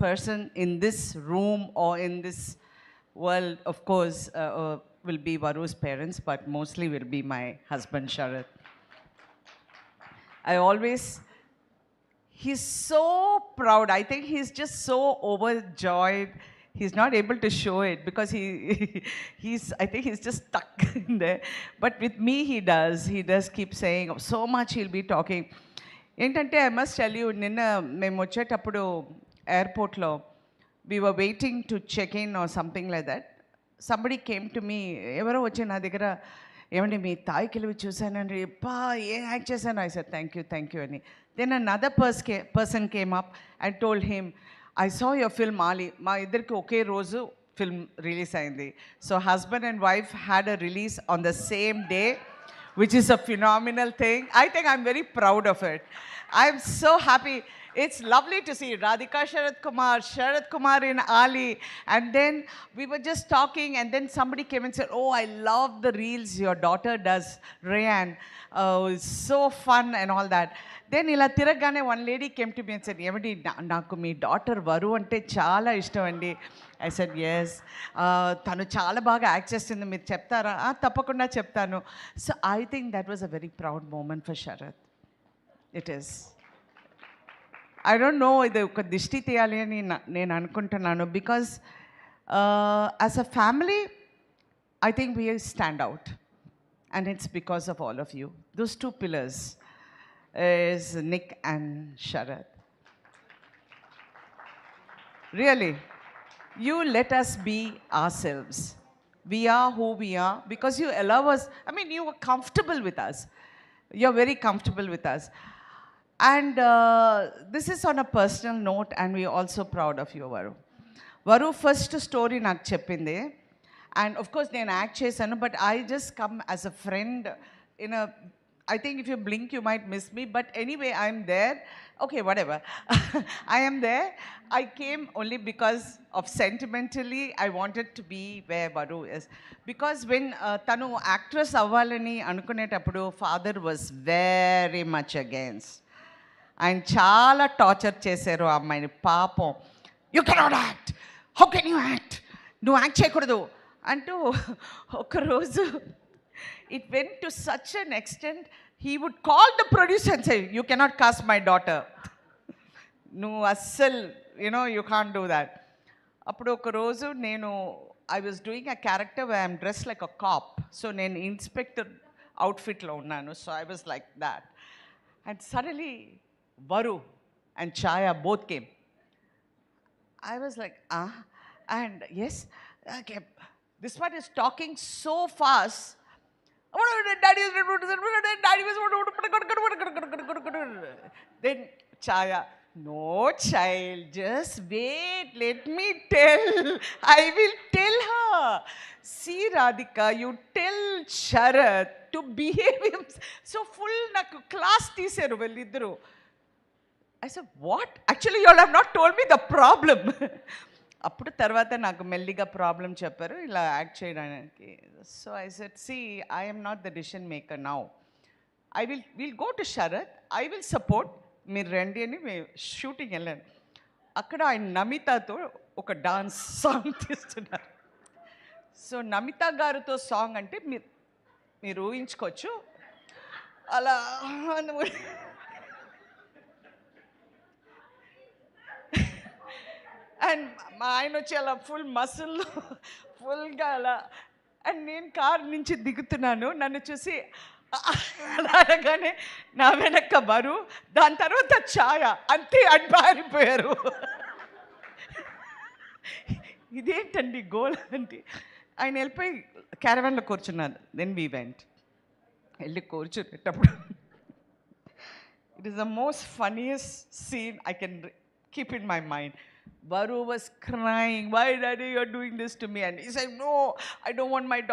person in this room or in this world, of course, will be Varu's parents, but mostly will be my husband, Sharad. I always, he's so proud. I think he's just so overjoyed. He's not able to show it because I think he's just stuck in there. But with me, he does. He does keep saying so much. He'll be talking. ఏంటంటే I must tell you నిన్న మేము వచ్చేటప్పుడు ఎయిర్పోర్ట్లో we were waiting to check in or something like that somebody came to me ఎవరో వచ్చి నా దగ్గర ఏమండి మీ తాయికిలివి చూశానండి పా ఏం యాక్ట్ చేశాను ఐ సార్ థ్యాంక్ యూ అని then another person came up and told him I saw your film Ali మా ఇద్దరికి ఒకే రోజు ఫిల్మ్ రిలీజ్ అయింది so husband and wife had a release on the same day which is a phenomenal thing. I think I'm very proud of it. I'm so happy. It's lovely to see Radhika Sharat Kumar in Ali. And then we were just talking and then somebody came and said, oh, I love the reels your daughter does, Rayan. It's so fun and all that. Then ila tiragane one lady came to me and said, Yemadi, naku mee daughter Varu ante chaala ishtam andi. I said, yes. Tanu chaala baga act chestindi meer cheptara? Tappakunda cheptanu. So I think that was a very proud moment for Sharat. It is. I don't know ఇది ఒక దిష్టి తీయాలి అని నేను అనుకుంటున్నాను because as a family I think we stand out and it's because of all of you those two pillars is Nick and Sharad. Really, you let us be ourselves. We are who we are because you allow us. I mean, you are comfortable with us. You're very comfortable with us. And this is on a personal note, and we're also proud of you, Varu. Varu first story నాకు చెప్పింది and of course నేను act చేశాను but I just come as a friend in a I think if you blink, you might miss me. But anyway, I'm there. Okay, whatever. I am there. I came only because of sentimentally, I wanted to be where Varu is. Because when Tanu actress avvalani anukunetappudu, father was very much against. ఆయన చాలా torture చేశారు ఆ అమ్మాయిని పాపం you cannot act how can you act నువ్వు act చేయకూడదు అంటూ ఒకరోజు it went to such an extent, he would call the producer and say, you cannot cast my daughter. No, assal, you can't do that. Appudu oka roju I was doing a character where I'm dressed like a cop. So nenu inspector outfit lo unnanu. So I was like that. And suddenly, Varu and Chaya both came. I was like, and yes, okay. This one is talking so fast. Then Chaya, no child, just wait, let me tell. I will tell her. See Radhika, you tell Sharat to behave himself. So full naku class teaseru vellidaru. I said, what? Actually, you all have not told me the problem. అప్పుడు తర్వాత నాకు మెల్లిగా problem చెప్పారు ఇలా act చేయడానికి so I said see I am not the decision maker now will go to Sarath I will support మీరు రండి అని షూటింగ్ వెళ్ళాను అక్కడ ఆయన నమితతో ఒక డాన్స్ సాంగ్ తీస్తున్నారు సో నమిత గారితో సాంగ్ అంటే మీరు ఊహించుకోవచ్చు అలా అండ్ మా ఆయన వచ్చి అలా ఫుల్ మసిల్లో ఫుల్గా అలా అండ్ నేను కారు నుంచి దిగుతున్నాను నన్ను చూసి అనగానే నా వెనక్క బరు దాని తర్వాత ఛాయ అంతే అడ్బారిపోయారు ఇదేంటండి గోల్ అంటే ఆయన వెళ్ళిపోయి క్యారవాన్లో కూర్చున్నారు దెన్ వీ వెంట్ వెళ్ళి కూర్చునేటప్పుడు it is the most funniest scene I can keep in my mind Varu was crying, why daddy you're doing this to me? And he said, no, I don't want my daughter.